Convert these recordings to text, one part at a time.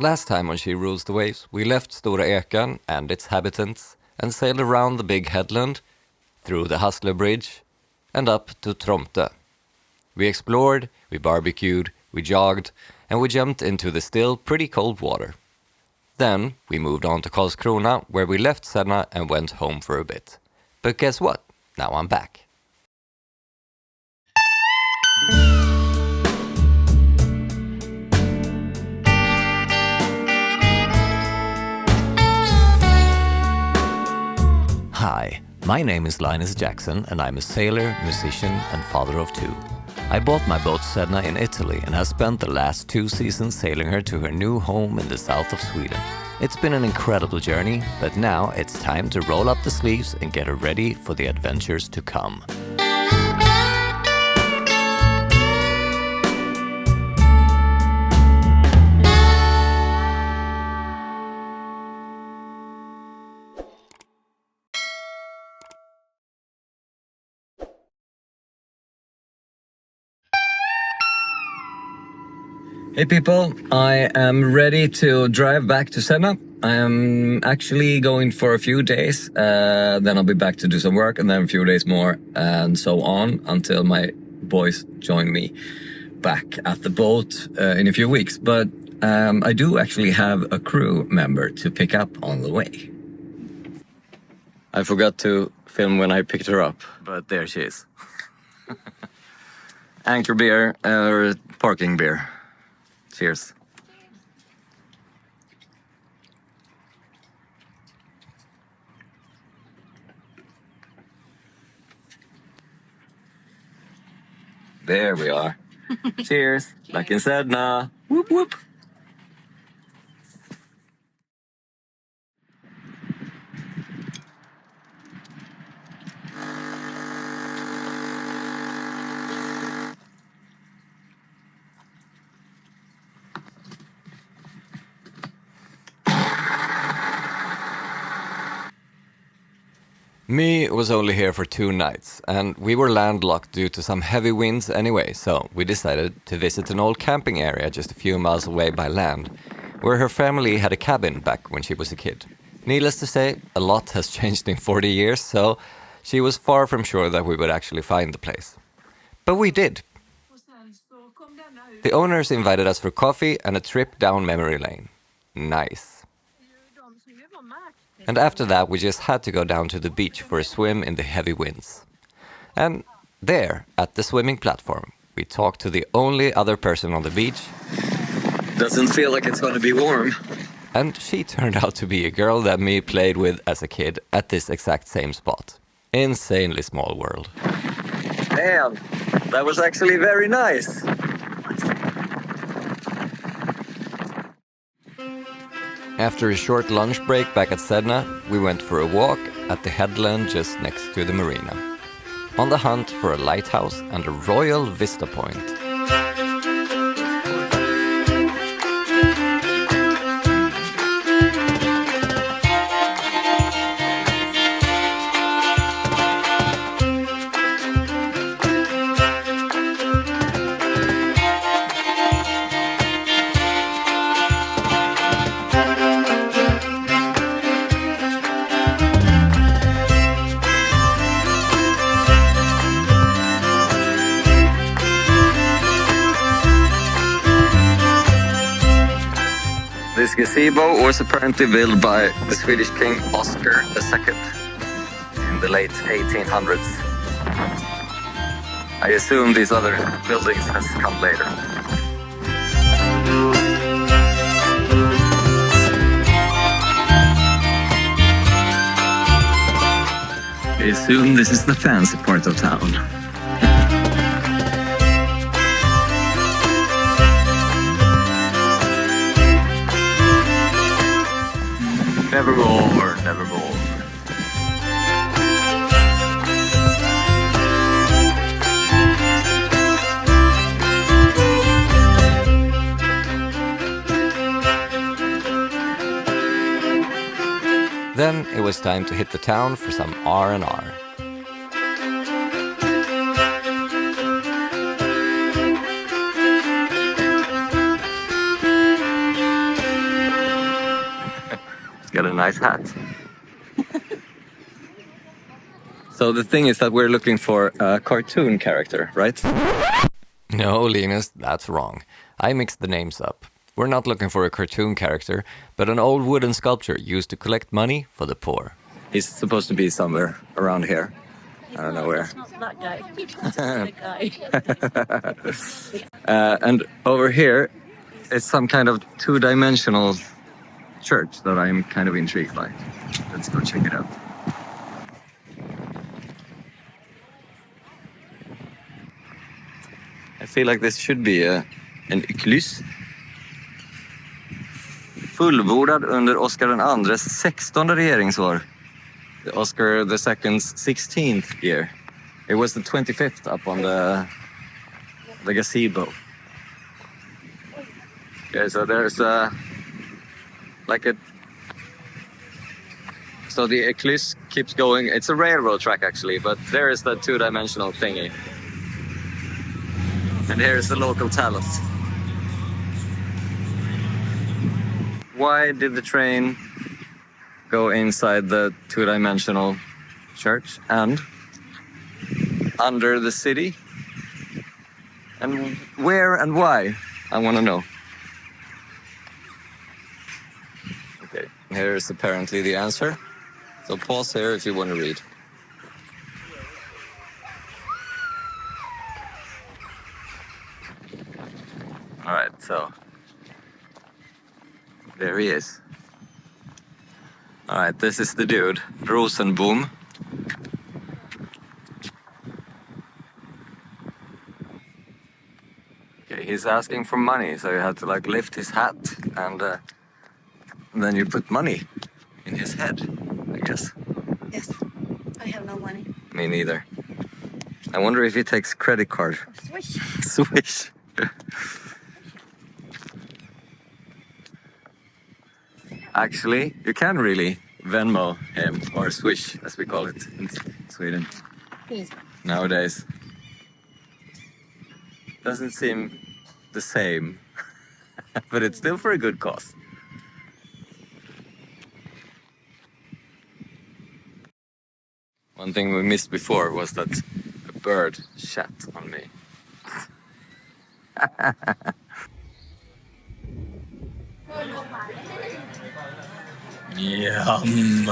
Last time on She Rules the Waves, we left Stora Ekan and its habitants and sailed around the big headland, through the Hustler Bridge, and up to Tromte. We explored, we barbecued, we jogged, and we jumped into the still pretty cold water. Then we moved on to Karlskrona, where we left Sedna and went home for a bit. But guess what? Now I'm back. Hi, my name is Linus Jackson and I'm a sailor, musician and father of two. I bought my boat Sedna in Italy and have spent the last 2 seasons sailing her to her new home in the south of Sweden. It's been an incredible journey, but now it's time to roll up the sleeves and get her ready for the adventures to come. Hey people, I am ready to drive back to Sedna. I am actually going for a few days, then I'll be back to do some work and then a few days more and so on until my boys join me back at the boat in a few weeks. But I do actually have a crew member to pick up on the way. I forgot to film when I picked her up, but there she is. Anchor beer, or parking beer. Cheers. There we are. Cheers. Back in Sedna. Whoop whoop. Me was only here for 2 nights, and we were landlocked due to some heavy winds anyway, so we decided to visit an old camping area just a few miles away by land, where her family had a cabin back when she was a kid. Needless to say, a lot has changed in 40 years, so she was far from sure that we would actually find the place. But we did. The owners invited us for coffee and a trip down memory lane. Nice. And after that, we just had to go down to the beach for a swim in the heavy winds. And there, at the swimming platform, we talked to the only other person on the beach. Doesn't feel like it's gonna be warm. And she turned out to be a girl that me played with as a kid at this exact same spot. Insanely small world. Damn, that was actually very nice. After a short lunch break back at Sedna, we went for a walk at the headland just next to the marina, on the hunt for a lighthouse and a royal vista point. This gazebo was apparently built by the Swedish king Oscar II in the late 1800s. I assume these other buildings has come later. I assume this is the fancy part of town. Nevermore, nevermore. Then it was time to hit the town for some R&R. got a nice hat. So the thing is that we're looking for a cartoon character, right? No, Linus, that's wrong. I mixed the names up. We're not looking for a cartoon character, but an old wooden sculpture used to collect money for the poor. He's supposed to be somewhere around here. I don't know where. It's not that guy. It's that guy. And over here, it's some kind of two-dimensional church that I'm kind of intrigued by. Let's go check it out. I feel like this should be an eklys. Fullbordad under Oscar II's 16:e regeringsår. Oscar II's 16th year. It was the 25th up on the gazebo. Okay, so there's so the eklys keeps going. It's a railroad track actually, but there is the two-dimensional thingy. And here's the local talent. Why did the train go inside the two-dimensional church and under the city? And where and why? I want to know. Okay, here's apparently the answer. So pause here if you want to read. All right, so there he is. All right, this is the dude, Rosenboom. Okay, he's asking for money, so you have to like lift his hat and then you put money in his head, I guess. Yes, I have no money. Me neither. I wonder if he takes credit card. Swish. Swish. Actually, you can really Venmo him, or Swish, as we call it in Sweden Yes. nowadays. Doesn't seem the same, but it's still for a good cause. One thing we missed before was that a bird shat on me. Yum.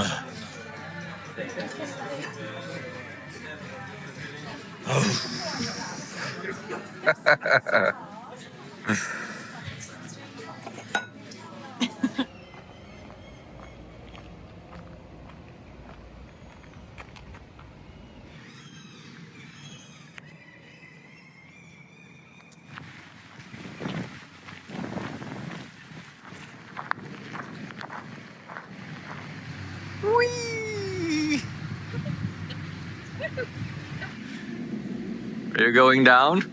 Whee! Are you going down?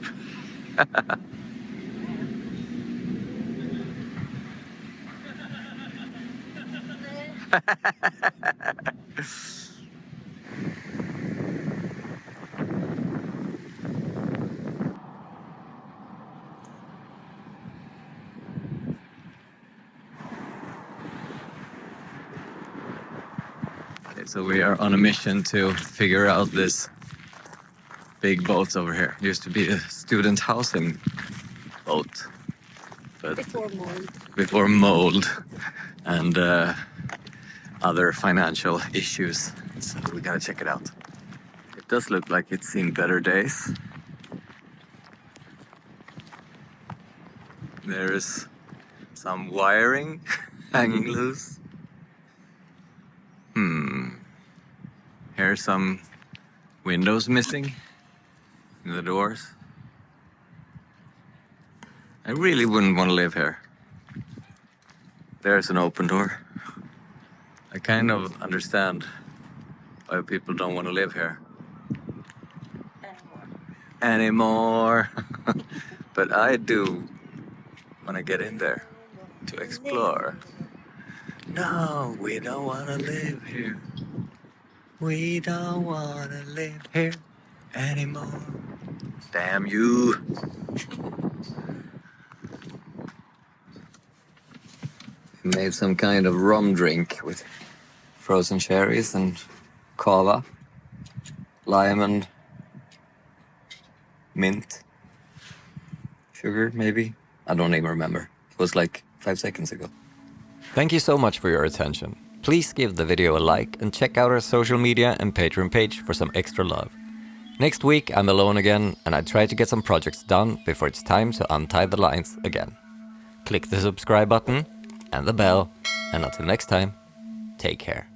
Okay, so we are on a mission to figure out this big boat over here. Used to be a student housing boat, but before mold and other financial issues. So we gotta check it out. It does look like it's seen better days. There is some wiring hanging loose. Here's some windows missing in the doors. I really wouldn't want to live here. There's an open door. I kind of understand why people don't want to live here anymore. But I do want to get in there to explore. No, we don't want to live here. We don't want to live here anymore. Damn you. Made some kind of rum drink with frozen cherries and kava, lime and mint, sugar maybe? I don't even remember. It was like 5 seconds ago. Thank you so much for your attention. Please give the video a like and check out our social media and Patreon page for some extra love. Next week I'm alone again and I try to get some projects done before it's time to untie the lines again. Click the subscribe button and the bell, and until next time, take care.